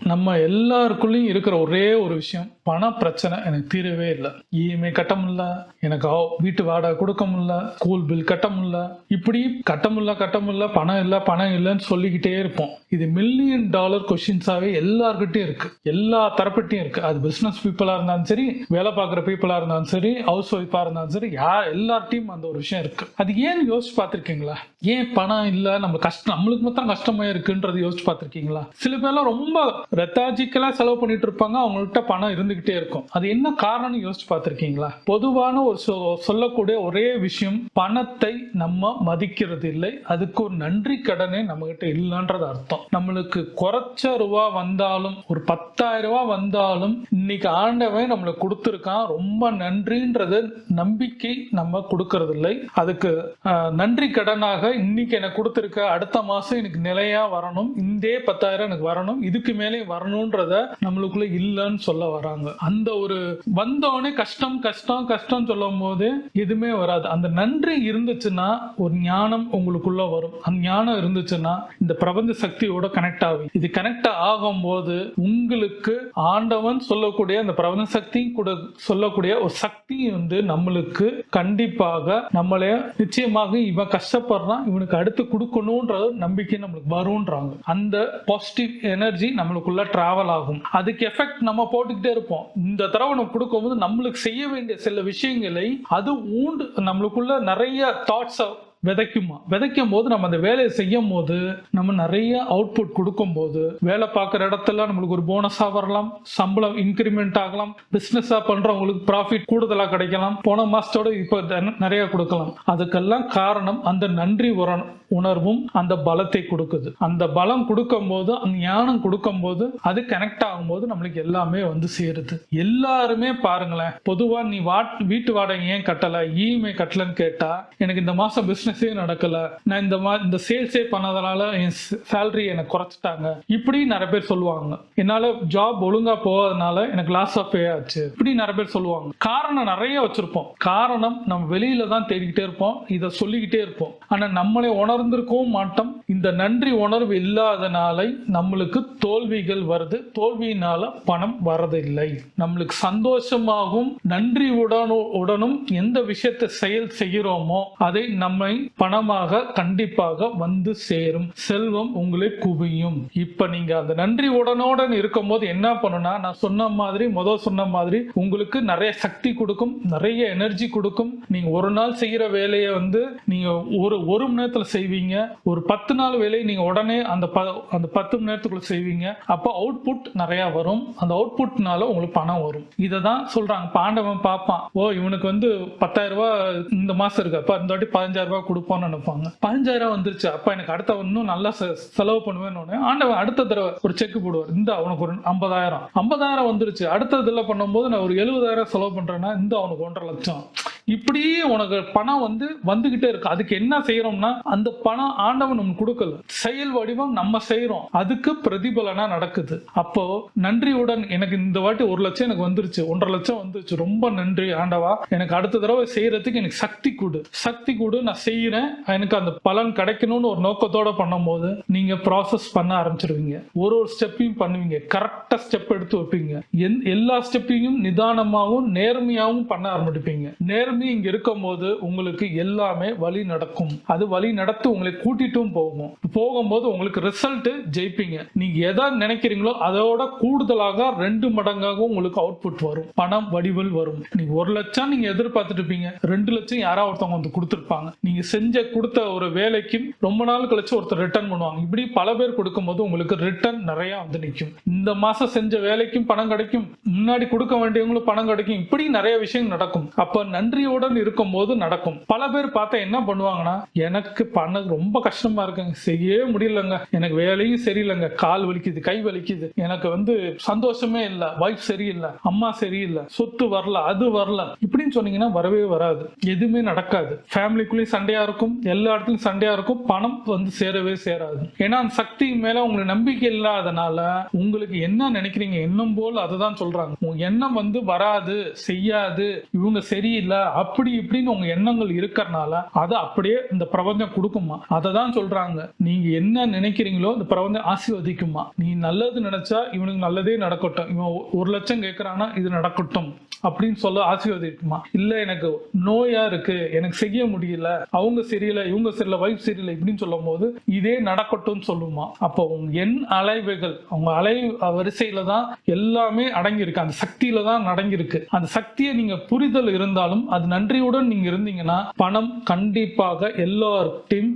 நம்ம எல்லாருக்குள்ளயும் இருக்கிற ஒரே ஒரு விஷயம், பண பிரச்சனை எனக்கு தீரவே இல்லை. இஎம்ஐ கட்ட முடியல, எனக்கு வீட்டு வாடகை கொடுக்க முடியல, ஸ்கூல் பில் கட்ட முடியல, இப்படி கட்ட முடியல, பணம் இல்லைன்னு சொல்லிக்கிட்டே இருப்போம். இது மில்லியன் டாலர் கொஸ்டின்ஸாவே எல்லார்கிட்டையும் இருக்கு, எல்லா தரப்பிட்டையும் இருக்கு. அது பிசினஸ் பீப்புளா இருந்தாலும் சரி, வேலை பார்க்குற பீப்புளா இருந்தாலும் சரி, ஹவுஸ் ஒய்ஃபா இருந்தாலும் சரி, எல்லார்ட்டையும் அந்த ஒரு விஷயம் இருக்கு. அது ஏன் யோசிச்சு பார்த்திருக்கீங்களா? ஏன் பணம் இல்லை, நம்ம கஷ்டம், நம்மளுக்கு மாத்திரம் கஷ்டமா இருக்குன்றது யோசிச்சு பார்த்திருக்கீங்களா? சில பேர்லாம் ரொம்ப ரெத்தாஜிக்கலா செலவு பண்ணிட்டு இருப்பாங்க, அவங்கள்ட்ட பணம் இருந்துகிட்டே இருக்கும். அது என்ன காரணம்னு யோசிச்சு பார்த்திருக்கீங்களா? பொதுவான ஒரு சொல்லக்கூடிய ஒரே விஷயம், பணத்தை நம்ம மதிக்கிறது இல்லை, அதுக்கு ஒரு நன்றி கடனே நம்ம கிட்ட இல்லைன்றது அர்த்தம். நம்மளுக்கு குறைச்ச ரூபா வந்தாலும், ஒரு 10,000 ரூபாய் வந்தாலும், இன்னைக்கு ஆண்டவன் நம்மளுக்கு கொடுத்துருக்கான், ரொம்ப நன்றின்றது நம்பிக்கை நம்ம கொடுக்கறது இல்லை. அதுக்கு நன்றி கடனாக இன்னைக்கு எனக்கு கொடுத்துருக்க, அடுத்த மாசம் எனக்கு நிலையா வரணும், இந்த 10,000 எனக்கு வரணும், இதுக்கு மேலே வரணும்ன்றத நம்மளுக்குள்ள இல்லைன்னு சொல்ல வராங்க. அந்த ஒரு வந்தவனே கஷ்டம் கஷ்டம் கஷ்டம் சொல்லும் போது எதுவுமே வராது. அந்த நன்றி இருந்துச்சுன்னா ஒரு ஞானம் உங்களுக்குள்ள வரும். அந்த ஞானம் இருந்துச்சுன்னா இந்த பிரபஞ்ச சக்தியோட கனெக்ட் ஆகும். இது கனெக்ட் ஆகும் போது உங்களுக்கு ஆண்டவன் சொல்லக்கூடிய அந்த பிரபஞ்ச சக்தி கூட சொல்லக்கூடிய ஒரு சக்தி நம்மளுக்கு கண்டிப்பாக நம்மளே நிச்சயமாக இவன் கஷ்டப்படுறான், இவனுக்கு அடுத்து கொடுக்கணும்ன்ற நம்பிக்கை நம்மளுக்கு வரும்ன்றாங்க. அந்த பாசிட்டிவ் எனர்ஜி நம்மளுக்குள்ள டிராவல் ஆகும். அதுக்கு எஃபெக்ட் நம்ம போட்டுக்கிட்டே இருப்போம். இந்த தடவை நம்ம கொடுக்கும்போது நம்மளுக்கு செய்ய வேண்டிய சில விஷயங்களை அது நம்மளுக்குள்ள நிறைய தாட்ஸ் விதைக்கும் போது, நம்ம அந்த வேலையை செய்யும் போது, நம்ம நிறைய அவுட்புட் கொடுக்கும் போது, வேலை பார்க்குற இடத்துல நம்மளுக்கு ஒரு போனஸா வரலாம், சம்பளம் இன்கிரிமெண்ட் ஆகலாம், பிசினஸா பண்றவங்களுக்கு ப்ராஃபிட் கூடுதலா கிடைக்கலாம், போன மாசத்தோட இப்ப நிறைய கொடுக்கலாம். அதுக்கெல்லாம் காரணம் அந்த நன்றி உணர்வும் அந்த பலத்தை கொடுக்குது. அந்த பலம் கொடுக்கும் போது, அந்த ஞானம் கொடுக்கும் போது, அது கனெக்ட் ஆகும் போது நம்மளுக்கு எல்லாமே சேருது. எல்லாருமே பாருங்களேன், பொதுவா நீ வீட்டு வாடகை ஏன் கட்டல, இஎம்ஐ கட்டலன்னு கேட்டா, எனக்கு இந்த மாசம் பிசினஸே நடக்கல, நான் இந்த சேல்ஸே பண்ணதுனால என் சேலரி எனக்கு குறைச்சிட்டாங்க, இப்படி நிறைய பேர் சொல்லுவாங்க. என்னால ஜாப் ஒழுங்கா போகாதனால எனக்கு லாஸ் ஆஃப் பே ஆச்சு, இப்படி நிறைய பேர் சொல்லுவாங்க. காரணம் நிறைய வச்சிருப்போம். காரணம் நம்ம வெளியில தான் தேடிக்கிட்டே இருப்போம், இதை சொல்லிக்கிட்டே இருப்போம். ஆனா நம்மளே உணர்ந்திருக்கவும் மாட்டோம். இந்த நன்றி உணர்வு இல்லாதனால நம்மளுக்கு தோல்விகள் வருது, தோல்வியினால பணம் வரதில்லை. நம்மளுக்கு சந்தோஷமாகவும் நன்றியுடனும் எந்த விஷயத்தை செய்கிறோமோ அதை நம்மை பணமாக கண்டிப்பாக வந்து சேரும், செல்வம் உங்களை குவியும். இப்ப நீங்க அந்த நன்றி உடனுடன் இருக்கும் போது என்ன பண்ணுனா, நான் சொன்ன மாதிரி உங்களுக்கு நிறைய சக்தி கொடுக்கும், நிறைய எனர்ஜி கொடுக்கும். நீங்க ஒரு நாள் செய்யற வேலையை நீங்க ஒரு மணி நேரத்துல செய்வீங்க, ஒரு 10 நாள் வேலையை நீங்க உடனே அந்த 10 மணி நேரத்துக்குள்ள செய்வீங்க. அப்ப அவுட்புட் நிறைய வரும், அந்த அவுட்புட்னால உங்களுக்கு பணம் வரும். இததான் சொல்றாங்க. பாண்டவன் பார்ப்பான், ஓ இவனுக்கு 10,000 ரூபாய் இந்த மாசம் இருக்கு, அப்ப இந்த வாட்டி 15,000 ரூபாய் கொடுப்போம்னு நினைப்பாங்க. 15,000 வந்துருச்சு, அப்ப எனக்கு அடுத்த இன்னும் நல்லா செலவு பண்ணுவேன்னு ஆண்டவன் அடுத்த தடவை ஒரு செக் போடுவார், இந்த அவனுக்கு ஒரு 50,000 வந்துருச்சு, அடுத்த இதுல பண்ணும்போது நான் ஒரு 70,000 செலவு பண்றேன்னா இந்த அவனுக்கு 1.5 லட்சம், இப்படி உனக்கு பணம் வந்துகிட்டே இருக்கு. அதுக்கு என்ன செய்யறோம்னா, அந்த பணம் ஆண்டவன் நமக்கு கொடுக்கல, செயல் வடிவம் நம்ம செய்யறோம், அதுக்கு பிரதிபலனா நடக்குது. அப்போ நன்றியுடன் எனக்கு இந்த வாட்டி 1 லட்சம் எனக்கு வந்துருச்சு, 1.5 லட்சம் வந்துருச்சு, ரொம்ப நன்றி ஆண்டவா, எனக்கு அடுத்த தடவை செய்யறதுக்கு எனக்கு சக்தி கொடு, நான் செய்யறேன், எனக்கு அந்த பலன் கிடைக்கணும்னு ஒரு நோக்கத்தோட பண்ணும் போது நீங்க ப்ராசஸ் பண்ண ஆரம்பிச்சிருவீங்க. ஒரு ஸ்டெப்பையும் பண்ணுவீங்க, கரெக்டா ஸ்டெப் எடுத்து வைப்பீங்க, எல்லா ஸ்டெப்பையும் நிதானமாகவும் நேர்மையாகவும் பண்ண ஆரம்பிப்பீங்க. நேர்மை இங்க இருக்கும் போது உங்களுக்கு எல்லாமே வழி நடக்கும். அது வழி நடத்து உங்களை கூட்டிட்டும் போகும்போது உங்களுக்கு ரிசல்ட் ஜெயிப்பீங்க. நீங்க எதை நினைக்கிறீங்களோ அதோட கூடுதலாக 2 மடங்காக உங்களுக்கு அவுட்புட் வரும், பணம் வடிவில் வரும். நீங்க 1 லட்சம் நீங்க எதிர்பார்த்துட்டு இருப்பீங்க, 2 லட்சம் யாராவது ஒருத்தவங்க கொடுத்துருப்பாங்க. நீங்க கொடுத்த ஒரு வேலைக்கு ரொம்ப நாள் கழிச்சு ஒருத்தர் ரிட்டர்ன் பண்ணுவாங்க. இப்படி பல பேர் கொடுக்கும் போது உங்களுக்கு ரிட்டர்ன் நிறைய நிற்கும். இந்த மாசம் செஞ்ச வேலைக்கும் பணம் கிடைக்கும், முன்னாடி கொடுக்க வேண்டியவங்களும் பணம் கிடைக்கும், இப்படி நிறைய விஷயம் நடக்கும். அப்ப நன்றி இருக்கும் போது நடக்கும். பல பேர் பார்த்தா என்ன பண்ணுவாங்கன்னா, எனக்கு பணம் ரொம்ப கஷ்டமா இருக்குங்க, செய்யவே முடியலங்க, எனக்கு வேலையும் சரியில்லைங்க, கால் வலிக்குது, கை வலிக்குது, எனக்கு சந்தோஷமே இல்ல, வைஃப் சரியில்லை, அம்மா சரியில்லை, சொத்து வரல, அது வரல, இப்படின்னு சொன்னீங்கன்னா வரவே வராது, எதுவுமே நடக்காது. ஃபேமிலிக்குள்ளேயும் சண்டையா இருக்கும், எல்லா இடத்துலயும் சண்டையா இருக்கும், பணம் சேரவே சேராது. ஏன்னா அந்த சக்தி மேல உங்களுக்கு நம்பிக்கை இல்லாதனால உங்களுக்கு என்ன நினைக்கிறீங்க, எண்ணம் போல் அதுதான் சொல்றாங்க. எண்ணம் வராது, செய்யாது, இவங்க சரியில்லை, அப்படி இப்படின்னு உங்க எண்ணங்கள் இருக்கறனால அதை அப்படியே இந்த பிரபஞ்சம் கொடுக்குமா. அதை தான் சொல்றாங்க, நீங்க என்ன நினைக்கிறீங்களோ இந்த பிரபஞ்சம் ஆசீர்வதிக்குமா. நீ நல்லது நினைச்சா இவனுக்கு நல்லதே நடக்கட்டும், இவன் 1,00,000 கேட்கறானா இது நடக்கட்டும் அப்படின்னு சொல்ல ஆசீர்வதிக்குமா. இல்ல எனக்கு நோயா இருக்கு, எனக்கு செய்ய முடியல, அவங்க சரியில்லை, இவங்க சரியில்லை, வைஃப் சரியில்லை இப்படின்னு சொல்லும் போது இதே நடக்கட்டும் சொல்லுமா. அப்போ உங்க எண் அலைவுகள் உங்க அலை வரிசையில தான் எல்லாமே அடங்கியிருக்கு, அந்த சக்தியில தான் அடங்கியிருக்கு. அந்த சக்தியை நீங்க புரிதல் இருந்தாலும் அது நன்றியுடன் நீங்க இருந்தீங்கன்னா பணம் கண்டிப்பாக எல்லார்ட்டையும்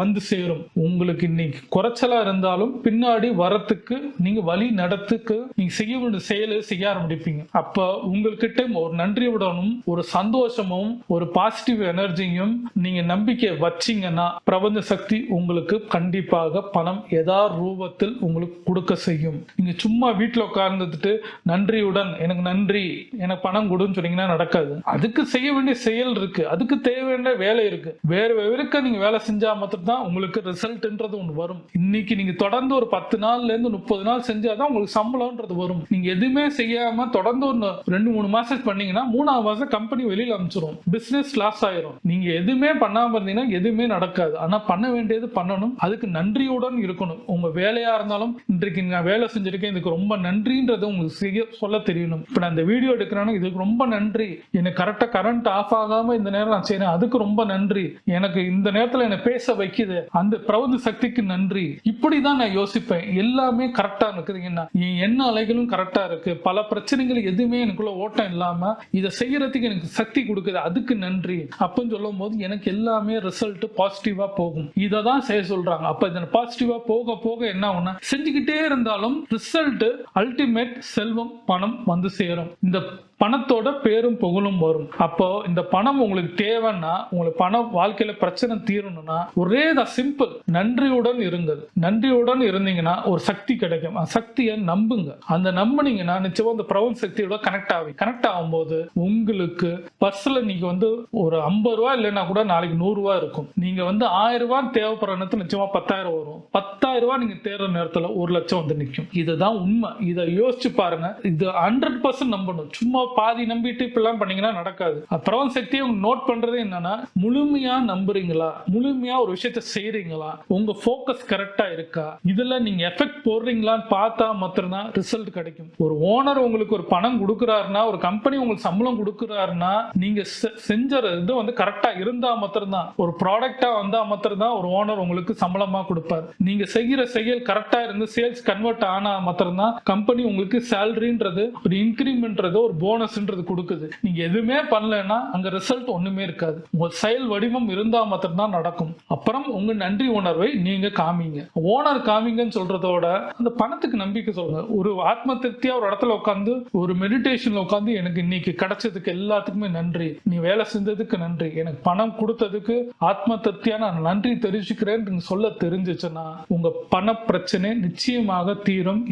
வந்து சேரும். உங்களுக்கு இன்னைக்கு குறைச்சலா இருந்தாலும் பின்னாடி வரத்துக்கு நீங்க வழி நடத்துக்கு நீங்க செய்ய வேண்டிய செயலை செய்ய ஆரம்பிப்பீங்க. அப்ப உங்களுக்கு ஒரு நன்றியுடனும் ஒரு சந்தோஷமும் ஒரு பாசிட்டிவ் எனர்ஜியும் நீங்க நம்பிக்கை வச்சீங்கன்னா பிரபஞ்ச சக்தி உங்களுக்கு கண்டிப்பாக பணம் ஏதாவது ரூபத்தில் உங்களுக்கு கொடுக்க செய்யும். நீங்க சும்மா வீட்டுல உட்கார்ந்துட்டு நன்றியுடன் எனக்கு நன்றி எனக்கு பணம் கொடுன்னு சொன்னீங்கன்னா நடக்காது. அதுக்கு செய்ய வேண்டிய செயல் இருக்கு, அதுக்கு தேவையான வேலை இருக்கு. வேற நீங்க வேலை செஞ்சா மட்டும் தான் உங்களுக்கு ரிசல்ட்ன்றது ஒன்று வரும். இன்னைக்கு நீங்க தொடர்ந்து ஒரு 10 நாள்ல இருந்து 30 நாள் செஞ்சாதான் உங்களுக்கு சம்பளம்ன்றது வரும். நீங்க எதுவுமே செய்யாம தொடர்ந்து ஒரு 2-3 மாசம் பண்ணீங்கன்னா 3ஆவது மாசம் கம்பெனி வெளியில அனுப்பிச்சிரும், பிசினஸ் லாஸ் ஆயிரும். நீங்க எதுவுமே பண்ணாம இருந்தீங்கன்னா எதுவுமே நடக்காது. ஆனா பண்ண வேண்டியது பண்ணணும், அதுக்கு நன்றியுடன் இருக்கணும். உங்க வேலையா இருந்தாலும் இன்றைக்கு நான் வேலை செஞ்சிருக்கேன் இதுக்கு ரொம்ப நன்றின்றது உங்களுக்கு சொல்ல தெரியணும். இப்ப நான் இந்த வீடியோ எடுக்கிறேன்னா இதுக்கு ரொம்ப நன்றி, எனக்கு கரெக்டா கரண்ட் ஆஃப் ஆகாம இந்த நேரம் நான் செய்யறேன் அதுக்கு ரொம்ப நன்றி, எனக்கு இந்த நேரத்துல என்ன பேச வைக்குது அந்த பிரபஞ்ச சக்திக்கு நன்றி. இப்படிதான் நான் யோசிப்பேன். எல்லாமே கரெக்டா இருக்குதுங்கன்னா என் எண்ண அலைகளும் கரெக்டா இருக்கு, பல பிரச்சனைகள் எதுவுமே எனக்குள்ள ஓட்டம் இல்லாம இதை செய்யறதுக்கு எனக்கு சக்தி கொடுக்குது அதுக்கு நன்றி அப்படின்னு சொல்லும் போது எனக்கு எல்லாமே ரிசல்ட் பாசிட்டிவா போகும். இதை தான் செய்ய சொல்றாங்க. அப்ப இந்த பாசிட்டிவா போக போக என்ன ஆகும்னா செஞ்சுக்கிட்டே இருந்தாலும் ரிசல்ட் அல்டிமேட் செல்வம் பணம் வந்து சேரும். இந்த பணத்தோட பேரும் புகழும் வரும். அப்போ இந்த பணம் உங்களுக்கு தேவைன்னா உங்களுக்கு பணம் வாழ்க்கையில பிரச்சனை தீரணும்னா ஒரே தான் சிம்பிள், நன்றியுடன் இருங்கள். நன்றியுடன் இருந்தீங்கன்னா ஒரு சக்தி கிடைக்கும். அந்த சக்தியை நம்புங்க. அந்த நம்பினீங்கன்னா நிச்சயமா அந்த பிரபஞ்ச சக்தியோட கனெக்ட் ஆகும்போது உங்களுக்கு பர்ஸ்ல நீங்க வந்து ஒரு 50 ரூபாய் இல்லைன்னா கூட நாளைக்கு 100 ரூபாய் இருக்கும். நீங்க வந்து 1000 ரூபாய் தேவைப்படுற நேரத்தில் நிச்சயமா 10,000 வரும். 10,000 ரூபாய் நீங்க தேடுற நேரத்துல 1,00,000 வந்து நிற்கும். இதுதான் உண்மை. இதை யோசிச்சு பாருங்க. இது 100% நம்பணும். சும்மா பாதி நம்பிட்டு இப்பெல்லாம் பண்ணீங்கன்னா நடக்காது. பிரபஞ்ச சக்தியை நோட் பண்றது என்னன்னா முழுமையா நம்புறீங்களா, முழுமையா ஒரு விஷயத்த செய்றீங்களா, உங்க போக்கஸ் கரெக்டா இருக்கா, இதுல நீங்க எஃபெக்ட் போடுறீங்களான்னு பார்த்தா மட்டும்தான் ரிசல்ட் கிடைக்கும். ஒரு ஓனர் உங்களுக்கு ஒரு பணம் கொடுக்குறாருன்னா, ஒரு கம்பெனி உங்களுக்கு சம்பளம் கொடுக்குறாருன்னா நீங்க செஞ்ச இது வந்து கரெக்டா இருந்தா மட்டும்தான், ஒரு ப்ராடக்டா வந்தா மட்டும்தான் ஒரு ஓனர் உங்களுக்கு சம்பளமா கொடுப்பாரு. நீங்க செய்கிற செயல் கரெக்டா இருந்து சேல்ஸ் கன்வெர்ட் ஆனா மட்டும்தான் கம்பெனி உங்களுக்கு சேலரின்றது ஒரு இன்கிரிமெண்ட்றது ஒரு போனஸ்ன்றது கொடுக்குது. நீங்க எதுவுமே பண்ணலன்னா அங்க ரிசல்ட் ஒண்ணுமே இருக்காது. உங்க செயல் வடிவம் இருந்தா மட்டும்தான் நடக்கும். அப்புறம் உங்க நன்றி உணர்வை நீங்க காமிங்க. ஓனர் காமிங்கன்னு சொல்றதோட அந்த பணத்துக்கு நம்பிக்கை சொல்லுங்க. ஒரு ஆத்ம திருப்தியா ஒரு இடத்துல உட்காந்து ஒரு மெடிடேஷன்ல உட்காந்து எனக்கு இன்னைக்கு கிடைச்சதுக்கு எல்லாத்துக்குமே நன்றி, நீ வேலை செஞ்சதுக்கு நன்றி, எனக்கு பணம் கொடுத்ததுக்கு ஆத்ம திருப்தியா நான் நன்றி தெரிவிச்சுக்கிறேன்னு சொல்ல தெரிஞ்சிச்சுன்னா உங்க பண பிரச்சனை நிச்சயமாக தீரும்.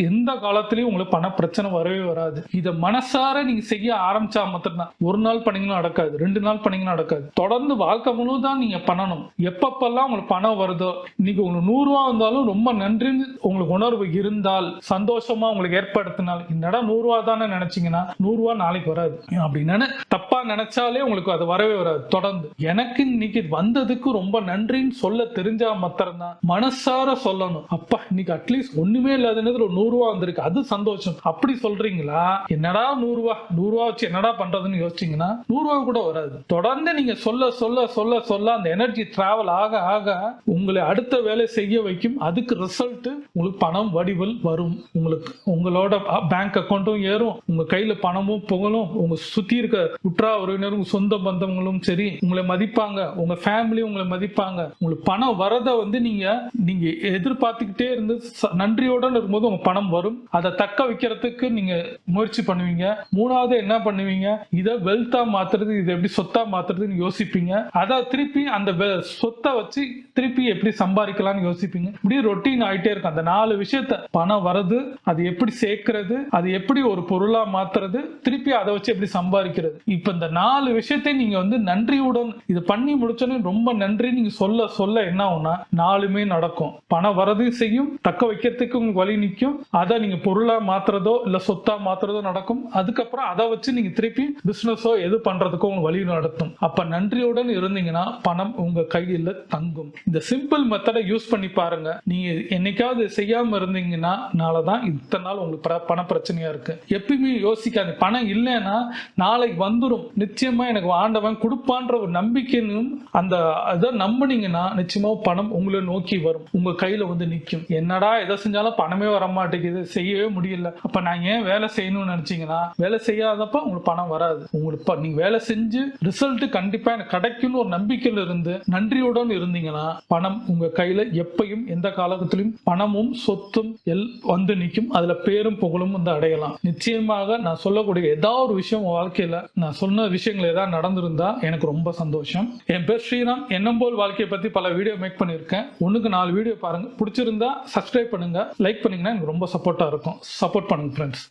எந்த காலத்திலயும் உங்களுக்கு பண பிரச்சனை வரவே வராது. இதை மனசார நீங்க செய்ய ஆரம்பிச்சா மட்டும்தான். ஒரு நாள் பண்ணீங்கன்னா நடக்காது, 2 நாள் பண்ணீங்கன்னா நடக்காது. தொடர்ந்து வாழ்க்கை முழுதான் நீங்க பண்ணணும். எப்பப்பெல்லாம் உங்களுக்கு பணம் வருதோ, இன்னைக்கு உங்களுக்கு 100 ரூபாய் வந்தாலும் ரொம்ப நன்றின்னு உங்களுக்கு உணர்வு இருந்தால், சந்தோஷமா உங்களுக்கு ஏற்படுத்தினால், என்னடா 100 ரூபாய் தானே நினைச்சீங்கன்னா 100 ரூபாய் நாளைக்கு வராது. அப்படின்னு தப்பா நினைச்சாலே உங்களுக்கு அது வரவே வராது. தொடர்ந்து எனக்கு இன்னைக்கு வந்ததுக்கு ரொம்ப நன்றின்னு சொல்ல தெரிஞ்சா மாத்திரம்தான் மனசார சொல்லணும். அப்பா இன்னைக்கு அட்லீஸ்ட் ஒண்ணுமே இல்லாத நேரத்துல ஒரு 100 ரூபாய் வந்திருக்கு, அது சந்தோஷம். அப்படி சொல்றீங்களா? என்னடா 100 ரூபாய் வச்சு என்னடா பண்றதுன்னு யோசிச்சீங்கன்னா 100 ரூபாய் கூட வராது. தொடர்ந்து நீங்க சொல்ல சொல்ல சொல்ல சொல்ல அந்த எனர்ஜி டிராவல் ஆக ஆக உங்களை அடுத்த வேலை செய்ய வைக்கும். அதுக்கு ரிசல்ட் உங்களுக்கு பணம் வடிவில் வரும். உங்களுக்கு உங்களோட பேங்க் அக்கௌண்ட்டும் ஏறும், உங்க கையில பணமும் புகழும், உங்க சுத்தி இருக்க உற்றா உறவினரும் சொந்த பந்தங்களும் சரி உங்களை மதிப்பாங்க, உங்க ஃபேமிலி உங்களை மதிப்பாங்க. உங்களுக்கு பணம் வரத வந்து நீங்க எதிர்பார்த்துக்கிட்டே இருந்து நன்றியோட இருக்கும்போது உங்க பணம் வரும். அதை தக்க வைக்கிறதுக்கு நீங்க முயற்சி பண்ணுவீங்க. 3வது என்ன பண்ணுவீங்க? இதை வெல்த்தா மாத்துறது, இதை எப்படி சொத்தா மாத்துறதுன்னு யோசிப்பீங்க. அதை திருப்பி அந்த சொத்தை வச்சு திருப்பி எப்படி சம்பாதிக்கலாம்னு யோசிப்பீங்க. இப்படி ரொட்டீன் ஆயிட்டே இருக்கும். அந்த 4 விஷயத்த பணம் வருது, அது எப்படி சேர்க்கிறது, அது எப்படி ஒரு பொருளா மாத்துறது, திருப்பி அதை வச்சு எப்படி சம்பாதிக்கிறது. இப்ப இந்த 4 விஷயத்தை நீங்க வந்து நன்றியுடன் இது பண்ணி முடிச்சோன்னு ரொம்ப நன்றி நீங்க சொல்ல சொல்ல என்ன ஆகும்னா 4மே நடக்கும். பணம் வரதையும் செய்யும், தக்க வைக்கிறதுக்கு உங்களுக்கு வழி நிற்கும். அதை நீங்க பொருளா மாத்துறதோ இல்ல சொத்தா மாத்துறதோ நடக்கும். அதுக்கப்புறம் அதுக்கப்புறம் அதை வச்சு நீங்க திருப்பி பிசினஸோ எது பண்றதுக்கோ உங்களுக்கு வழி நடத்தும். அப்ப நன்றியுடன் இருந்தீங்கன்னா பணம் உங்க கையில தங்கும். இந்த சிம்பிள் மெத்தடை யூஸ் பண்ணி பாருங்க. நீங்க என்னைக்காவது செய்யாம இருந்தீங்கன்னா நாளதான் இத்தனை நாள் உங்களுக்கு பண பிரச்சனையா இருக்கு. எப்பயுமே யோசிக்காது, பணம் இல்லைன்னா நாளைக்கு வந்துடும், நிச்சயமா எனக்கு ஆண்டவன் கொடுப்பான்ற ஒரு நம்பிக்கையும் அந்த அதை நம்பினீங்கன்னா நிச்சயமா பணம் உங்களை நோக்கி வரும், உங்க கையில வந்து நிற்கும். என்னடா எதை செஞ்சாலும் பணமே வர மாட்டேங்குது, செய்யவே முடியல, அப்ப நான் ஏன் வேலை செய்யணும்னு நினைச்சீங்கன்னா வேலை செய்யாதப்ப உங்களுக்கு பணம் வராது. உங்களுக்கு நீங்க வேலை செஞ்சு ரிசல்ட் கண்டிப்பா எனக்கு கிடைக்கும்னு ஒரு நம்பிக்கையில இருந்து நன்றியுடன் இருந்தீங்கன்னா பணம் உங்க கையில எப்பயும் எந்த காலகட்டத்திலும் பணமும் சொத்தும் வந்து நிற்கும். அதுல பேரும் புகழும் வந்து அடையலாம். நிச்சயமாக நான் சொல்லக்கூடிய ஏதாவது ஒரு விஷயம் வாழ்க்கையில நான் சொன்ன விஷயங்கள் ஏதாவது நடந்திருந்தா எனக்கு ரொம்ப சந்தோஷம். என் பேர் ஸ்ரீராம். எண்ணம் போல் வாழ்க்கையை பத்தி பல வீடியோ மேக் பண்ணியிருக்கேன். 1-4 வீடியோ பாருங்க. பிடிச்சிருந்தா சப்ஸ்கிரைப் பண்ணுங்க, லைக் பண்ணீங்கன்னா எனக்கு ரொம்ப சப்போர்ட்டா இருக்கும். சப்போர்ட் பண்ணுங்க ஃப்ரெண்ட்ஸ்.